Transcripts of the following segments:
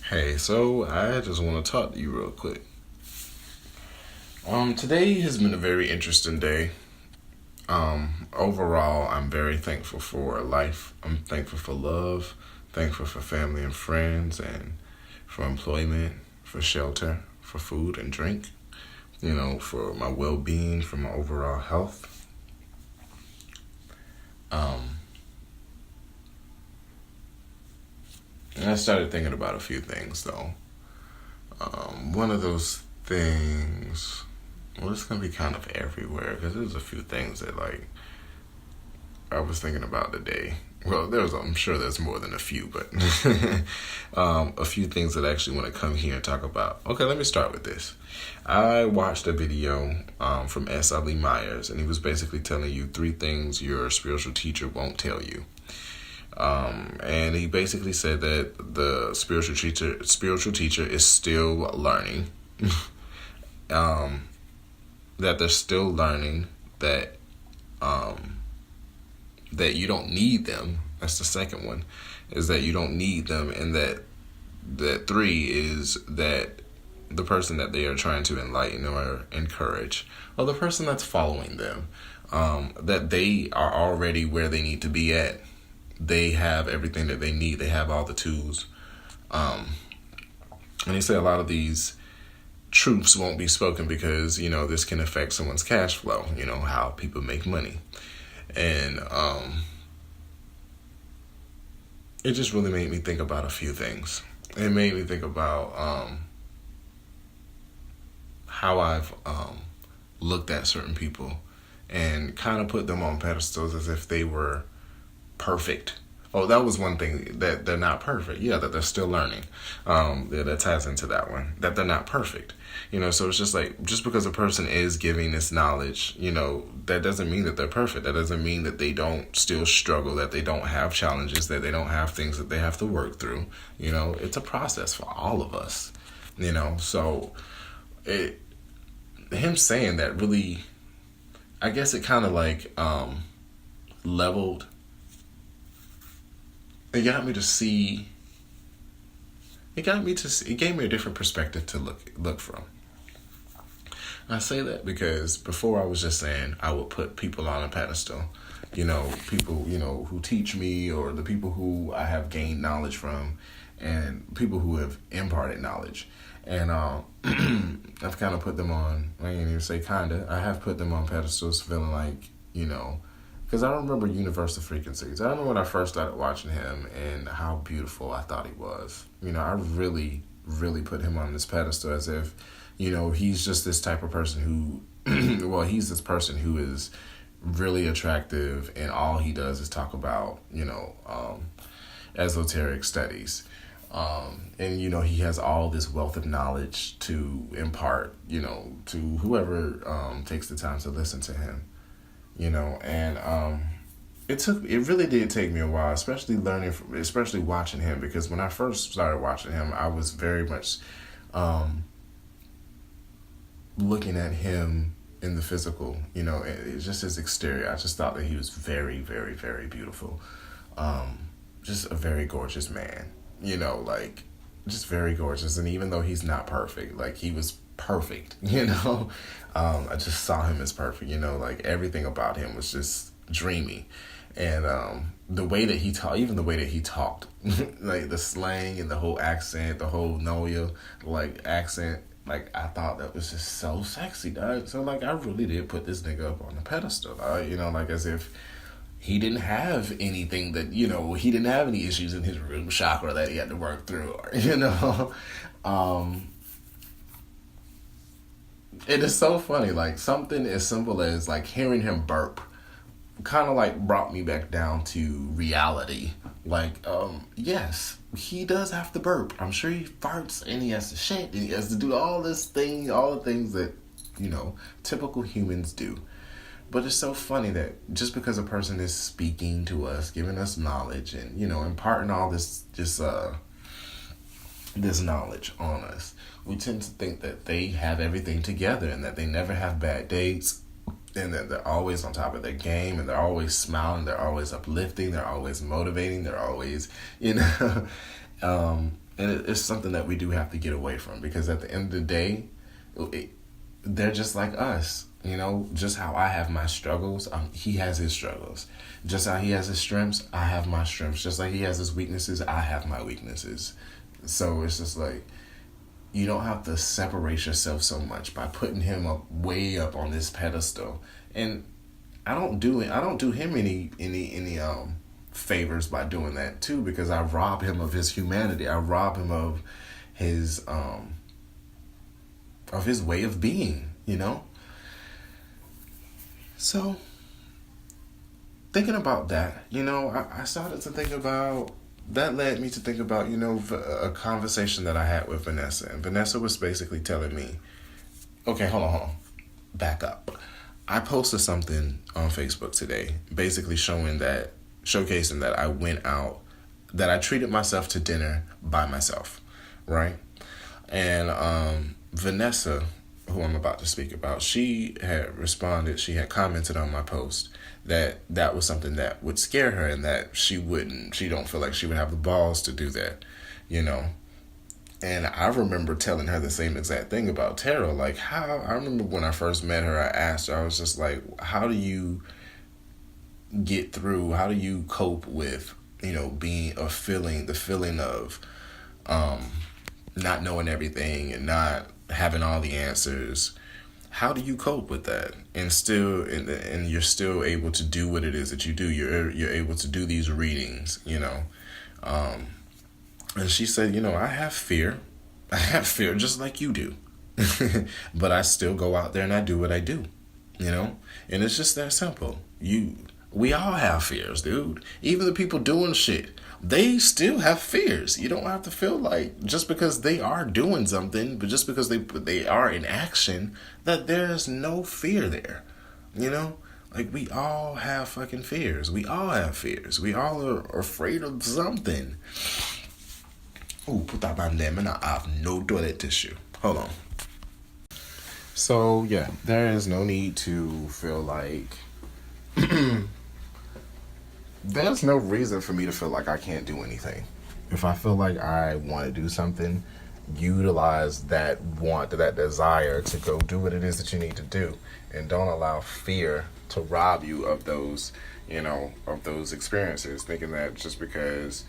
Hey, so I just want to talk to you real quick. Today has been a very interesting day. Overall, I'm very thankful for life. I'm thankful for love, thankful for family and friends, and for employment, for shelter, for food and drink. For my well-being, for my overall health. Um, and I started thinking about a few things though. One of those things, well, it's gonna be kind of everywhere because there's a few things that I was thinking about today. Well, I'm sure there's more than a few, but a few things that I actually want to come here and talk about. Okay, let me start with this. I watched a video from S.Ali Myers, and he was basically telling you three things your spiritual teacher won't tell you. And he basically said that the spiritual teacher is still learning. um, that they're still learning that um, that you don't need them. That's the second one, is that you don't need them, and that three is that the person that they are trying to enlighten or encourage, or the person that's following them, that they are already where they need to be at. They have everything that they need. They have all the tools. And he said a lot of these truths won't be spoken because, this can affect someone's cash flow, how people make money. And it just really made me think about a few things. It made me think about how I've looked at certain people and kind of put them on pedestals as if they were perfect. Oh, that was one thing, that they're not perfect. Yeah, that they're still learning. That ties into that one. That they're not perfect. So it's just like, just because a person is giving this knowledge, that doesn't mean that they're perfect. That doesn't mean that they don't still struggle, that they don't have challenges, that they don't have things that they have to work through. It's a process for all of us. So him saying that really, I guess it kind of leveled. It got me to see. It gave me a different perspective to look from. I say that because before I was just saying I would put people on a pedestal. People, who teach me, or the people who I have gained knowledge from, and people who have imparted knowledge. And I've kind of put them on, I can't even say kind of, I have put them on pedestals, feeling like, because I remember Universal Frequencies. I remember when I first started watching him and how beautiful I thought he was. I really, really put him on this pedestal as if, he's just this type of person who, well, he's this person who is really attractive, and all he does is talk about, esoteric studies. And, he has all this wealth of knowledge to impart, to whoever takes the time to listen to him. And it really did take me a while, especially watching him, because when I first started watching him, I was very much looking at him in the physical, it's just his exterior. I just thought that he was very, very, very beautiful. Just a very gorgeous man, just very gorgeous. And even though he's not perfect, he was perfect, I just saw him as perfect, everything about him was just dreamy. And the way that he talked, even the way that he talked, the slang and the whole accent, the whole Noya accent, I thought that was just so sexy, dog. So I really did put this nigga up on the pedestal, as if he didn't have anything that, he didn't have any issues in his root chakra that he had to work through, It is so funny, something as simple as hearing him burp kind of brought me back down to reality. Yes, he does have to burp. I'm sure he farts and he has to shit and he has to do all the things that, typical humans do. But it's so funny that just because a person is speaking to us, giving us knowledge, and, imparting all this knowledge on us, we tend to think that they have everything together and that they never have bad days, and that they're always on top of their game, and they're always smiling, they're always uplifting, they're always motivating, they're always, And it's something that we do have to get away from, because at the end of the day, they're just like us. You know, just how I have my struggles, he has his struggles. Just how he has his strengths, I have my strengths. Just like he has his weaknesses, I have my weaknesses. So it's just like, you don't have to separate yourself so much by putting him up way up on this pedestal. And I don't do him any favors by doing that too, because I rob him of his humanity. I rob him of his way of being, you know? So thinking about that, you know, I started to think about, that led me to think about, you know, a conversation that I had with Vanessa. And Vanessa was basically telling me, okay, hold on. Back up. I posted something on Facebook today, basically showcasing that I went out, that I treated myself to dinner by myself, right? And Vanessa, who I'm about to speak about, she had responded, she had commented on my post that was something that would scare her, and that she don't feel like she would have the balls to do that, you know. And I remember telling her the same exact thing about tarot. Like, I remember when I first met her, I asked her, I was just like, how do you get through, how do you cope with, you know, the feeling of not knowing everything and not having all the answers? How do you cope with that and you're still able to do what it is that you do? You're able to do these readings, you know. And she said, you know, I have fear just like you do. But I still go out there and I do what I do, you know. And it's just that simple. We all have fears, dude. Even the people doing shit, they still have fears. You don't have to feel like just because they are doing something, but just because they are in action, that there's no fear there. You know? Like, we all have fucking fears. We all have fears. We all are afraid of something. Ooh, put that on there, man. I have no toilet tissue. Hold on. So, yeah, there is no need to feel like... There's no reason for me to feel like I can't do anything. If I feel like I want to do something, utilize that want, that desire to go do what it is that you need to do. And don't allow fear to rob you of those, you know, of those experiences. Thinking that just because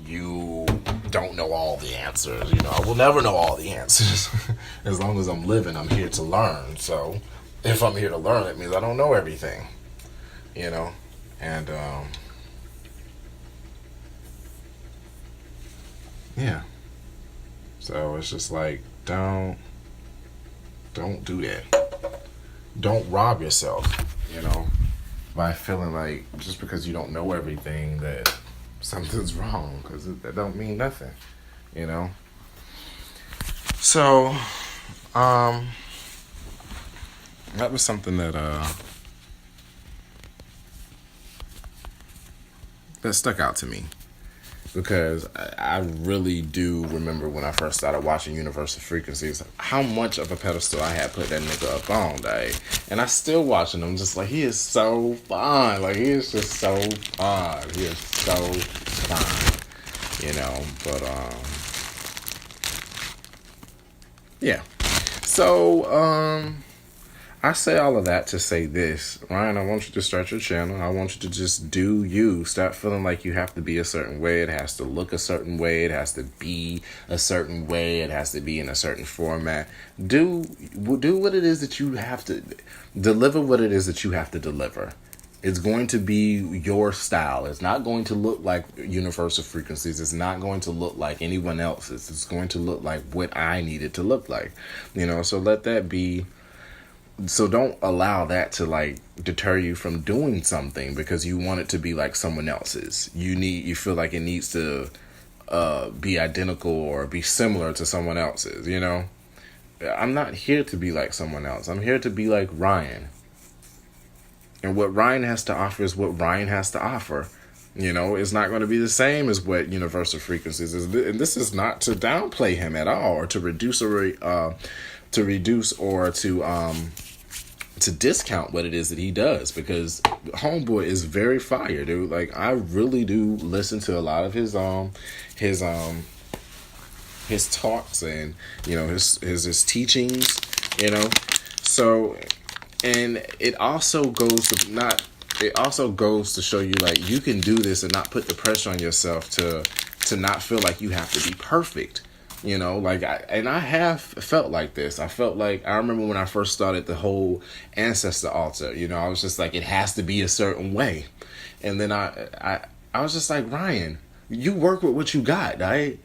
you don't know all the answers, you know, I will never know all the answers. As long as I'm living, I'm here to learn. So if I'm here to learn, it means I don't know everything, you know. And yeah, so it's just like, don't do that. Don't rob yourself, you know, by feeling like just because you don't know everything that something's wrong, because that don't mean nothing, you know. So that was something that stuck out to me, because I really do remember when I first started watching Universal Frequencies, how much of a pedestal I had put that nigga up on, like, and I still watching him, just like, he is so fine, like, he is just so fine, he is so fine, you know. But yeah, so I say all of that to say this. Ryan, I want you to start your channel. I want you to just do you. Stop feeling like you have to be a certain way. It has to look a certain way. It has to be a certain way. It has to be in a certain format. Do what it is that you have to deliver, what it is that you have to deliver. It's going to be your style. It's not going to look like Universal Frequencies. It's not going to look like anyone else's. It's going to look like what I need it to look like. You know, so let that be. So don't allow that to like deter you from doing something because you want it to be like someone else's. You feel like it needs to be identical or be similar to someone else's, you know? I'm not here to be like someone else. I'm here to be like Ryan. And what Ryan has to offer is what Ryan has to offer. You know, it's not going to be the same as what Universal Frequencies is. And this is not to downplay him at all or to reduce or to discount what it is that he does, because homeboy is very fire, dude. Like, I really do listen to a lot of his his talks and his teachings, you know. So, and it also goes to not. It also goes to show you like you can do this and not put the pressure on yourself to not feel like you have to be perfect. Like I have felt like this. I felt like I remember when I first started the whole ancestor altar. I was just like it has to be a certain way, and then I was just like, Ryan, you work with what you got, right?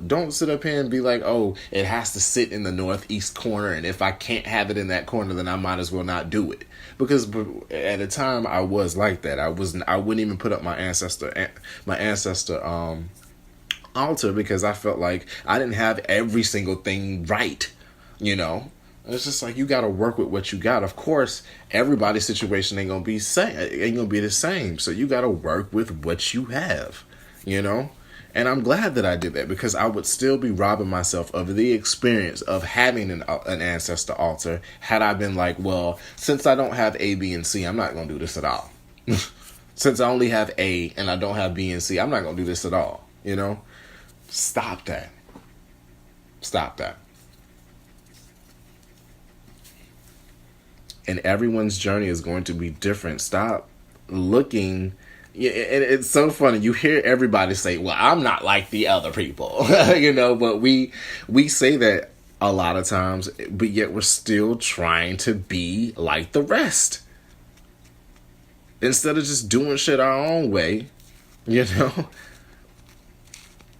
Don't sit up here and be like, oh, it has to sit in the northeast corner, and if I can't have it in that corner, then I might as well not do it. Because at the time I was like that. I wouldn't even put up my ancestor altar because I felt like I didn't have every single thing right. It's just like you got to work with what you got. Of course, everybody's situation ain't gonna be the same. So you got to work with what you have. And I'm glad that I did that because I would still be robbing myself of the experience of having an ancestor altar had I been like, well, since I don't have A, B, and C, I'm not gonna do this at all. Since I only have A and I don't have B and C, I'm not gonna do this at all. Stop that. Stop that. And everyone's journey is going to be different. Stop looking. Yeah, and it's so funny. You hear everybody say, well, I'm not like the other people. But we say that a lot of times, but yet we're still trying to be like the rest. Instead of just doing shit our own way,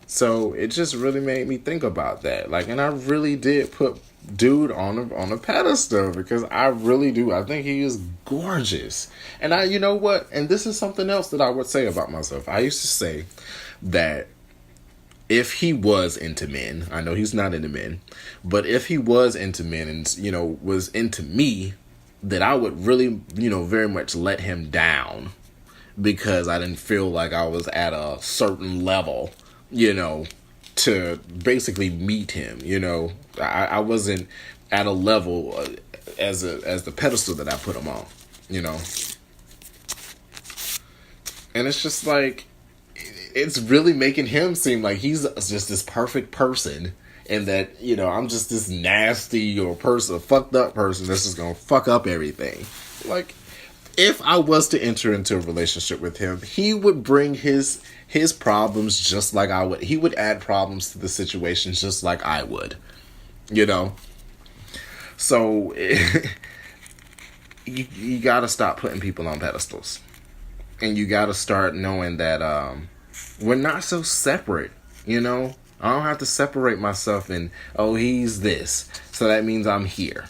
So it just really made me think about that. And I really did put dude on a pedestal because I really do. I think he is gorgeous. And you know what? And this is something else that I would say about myself. I used to say that if he was into men, I know he's not into men, but if he was into men and, was into me, that I would really, very much let him down because I didn't feel like I was at a certain level, to basically meet him. I wasn't at a level as the pedestal that I put him on, and it's just like it's really making him seem like he's just this perfect person, and that I'm just this nasty or fucked up person that's just gonna fuck up everything. Like, if I was to enter into a relationship with him, he would bring his problems just like I would. He would add problems to the situation just like I would. So you got to stop putting people on pedestals. And you got to start knowing that we're not so separate, I don't have to separate myself and, oh, he's this, so that means I'm here,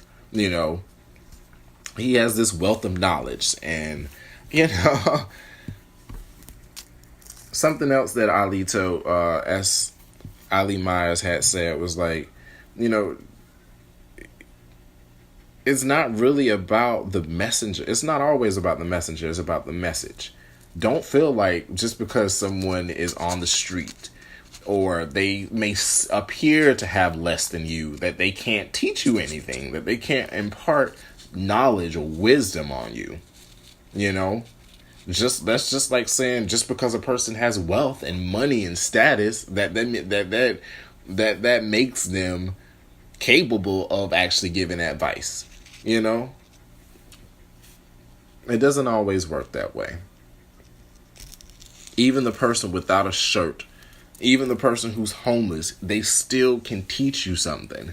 He has this wealth of knowledge, and something else that Ali told S.Ali Myers had said was like, it's not really about the messenger. It's not always about the messenger. It's about the message. Don't feel like just because someone is on the street or they may appear to have less than you that they can't teach you anything, that they can't impart knowledge or wisdom on you. That's just like saying just because a person has wealth and money and status that makes them capable of actually giving advice. It doesn't always work that way. Even the person without a shirt, even the person who's homeless, they still can teach you something.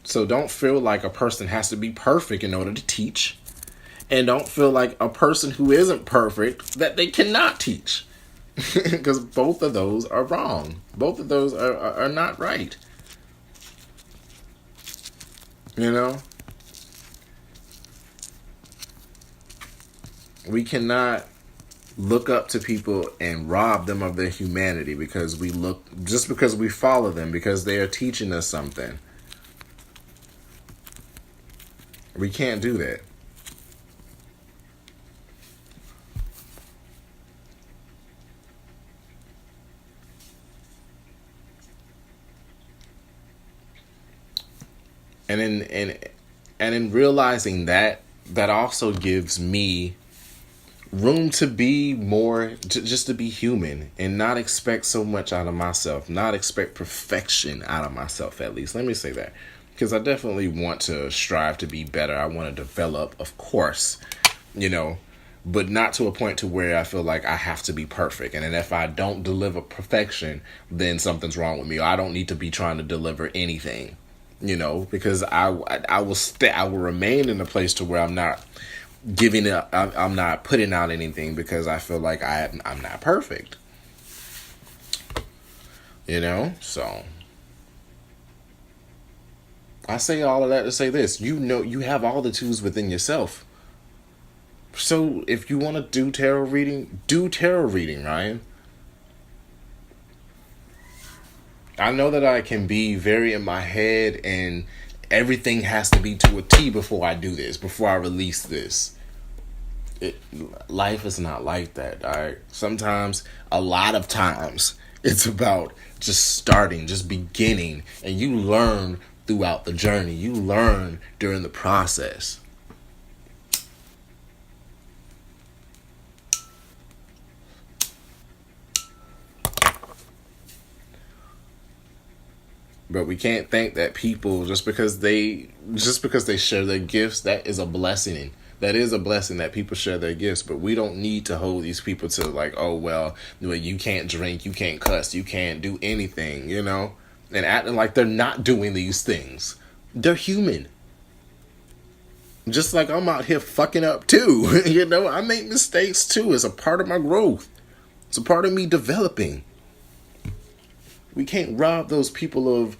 So don't feel like a person has to be perfect in order to teach. And don't feel like a person who isn't perfect that they cannot teach. Because both of those are wrong. Both of those are not right. We cannot look up to people and rob them of their humanity because because we follow them, because they are teaching us something. We can't do that. And in realizing that also gives me room to be more, just to be human and not expect so much out of myself, not expect perfection out of myself, at least. Let me say that. Because I definitely want to strive to be better. I want to develop, of course, you know, but not to a point to where I feel like I have to be perfect. And then if I don't deliver perfection, then something's wrong with me. Or I don't need to be trying to deliver anything, because I will remain in a place to where I'm not giving up. I'm not putting out anything because I feel like I'm not perfect. So I say all of that to say this. You have all the tools within yourself. So if you want to do tarot reading, Ryan. I know that I can be very in my head and everything has to be to a T before I do this, before I release this. Life is not like that, all right? Sometimes, a lot of times, it's about just starting, just beginning, and you learn throughout the journey. You learn during the process. But we can't think that people just because they share their gifts, that is a blessing. That is a blessing that people share their gifts, but we don't need to hold these people to like, oh well, you can't drink, you can't cuss, you can't do anything, and acting like they're not doing these things. They're human. Just like I'm out here fucking up too. I make mistakes too. It's a part of my growth. It's a part of me developing. We can't rob those people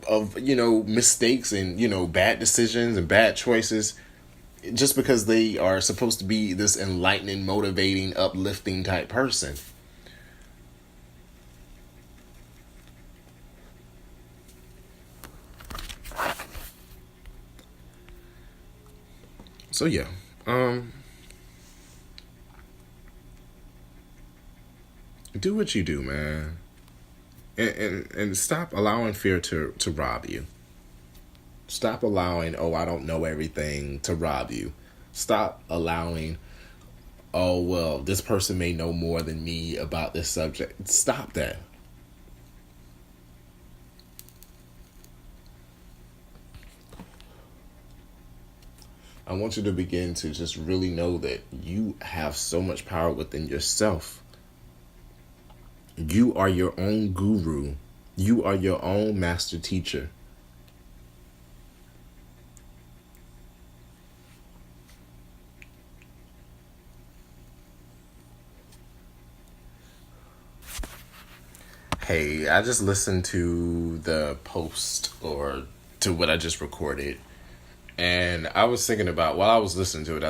of mistakes and bad decisions and bad choices just because they are supposed to be this enlightening, motivating, uplifting type person. So yeah, do what you do, man, and stop allowing fear to rob you. Stop allowing, oh, I don't know everything to rob you. Stop allowing, oh, well, this person may know more than me about this subject. Stop that. I want you to begin to just really know that you have so much power within yourself. You are your own guru. You are your own master teacher. Hey, I just listened to the post or to what I just recorded. And I was thinking about, while I was listening to it,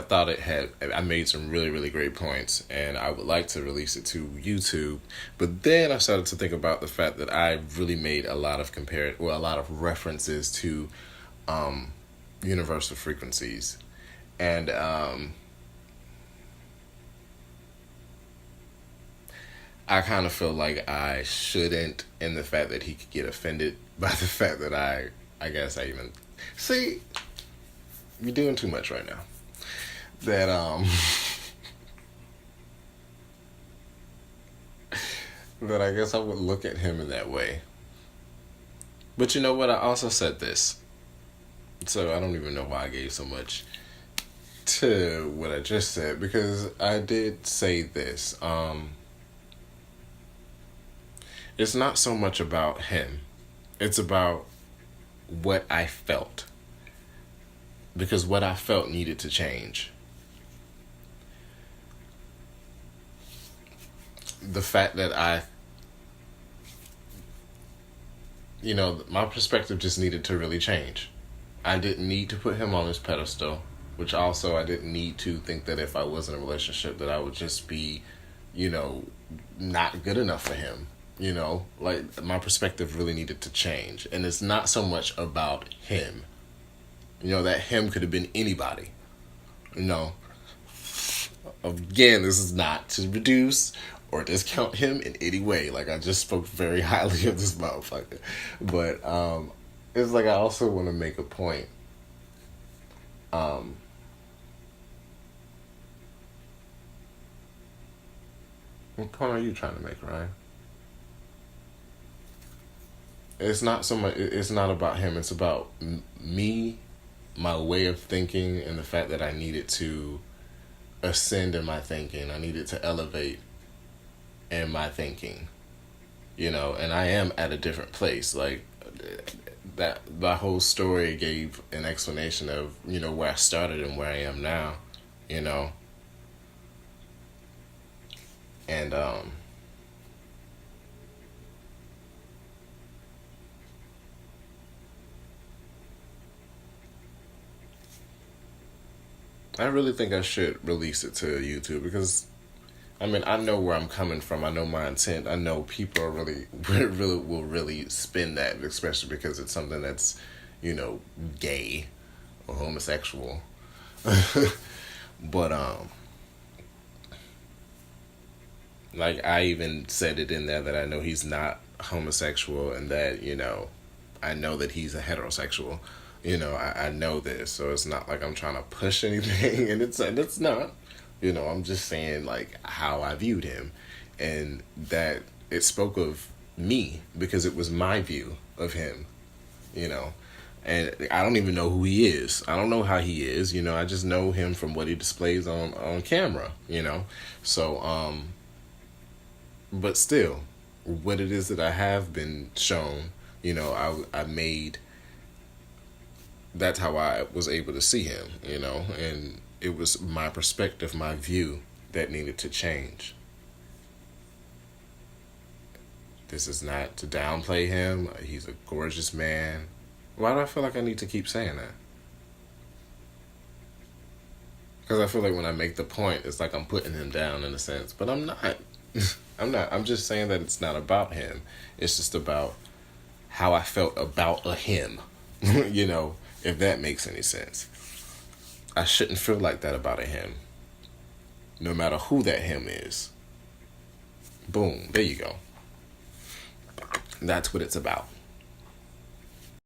I made some really, really great points. And I would like to release it to YouTube. But then I started to think about the fact that I really made a lot of a lot of references to universal frequencies. And I kind of feel like I shouldn't, in the fact that he could get offended by the fact that I guess I even see. You're doing too much right now. That that I guess I would look at him in that way. But you know what? I also said this, so I don't even know why I gave so much to what I just said, because I did say this. It's not so much about him. It's about what I felt. Because what I felt needed to change. The fact that my perspective just needed to really change. I didn't need to put him on his pedestal, which also I didn't need to think that if I was in a relationship that I would just be, not good enough for him. Like my perspective really needed to change. And it's not so much about him. That him could have been anybody. Again, this is not to reduce or discount him in any way. Like, I just spoke very highly of this motherfucker. But it's like I also want to make a point. What point are you trying to make, Ryan? It's not so much. It's not about him. It's about me, my way of thinking, and the fact that I needed to ascend in my thinking. I needed to elevate in my thinking. And I am at a different place. Like that, the whole story gave an explanation of where I started and where I am now. You know, and I really think I should release it to YouTube because I mean I know where I'm coming from. I know my intent. I know people are really really will really spin that, especially because it's something that's you know gay or homosexual. But like I even said it in there that I know he's not homosexual and that I know that he's a heterosexual. I know this, so it's not like I'm trying to push anything, and it's not. I'm just saying like how I viewed him, and that it spoke of me because it was my view of him. You know, and I don't even know who he is. I don't know how he is. I just know him from what he displays on camera. So but still, what it is that I have been shown, I made. That's how I was able to see him, and it was my perspective, my view that needed to change. This is not to downplay him. He's a gorgeous man. Why do I feel like I need to keep saying that? Because I feel like when I make the point, it's like I'm putting him down in a sense, but I'm not. I'm not. I'm just saying that it's not about him. It's just about how I felt about a him. If that makes any sense. I shouldn't feel like that about a him. No matter who that him is. Boom. There you go. That's what it's about.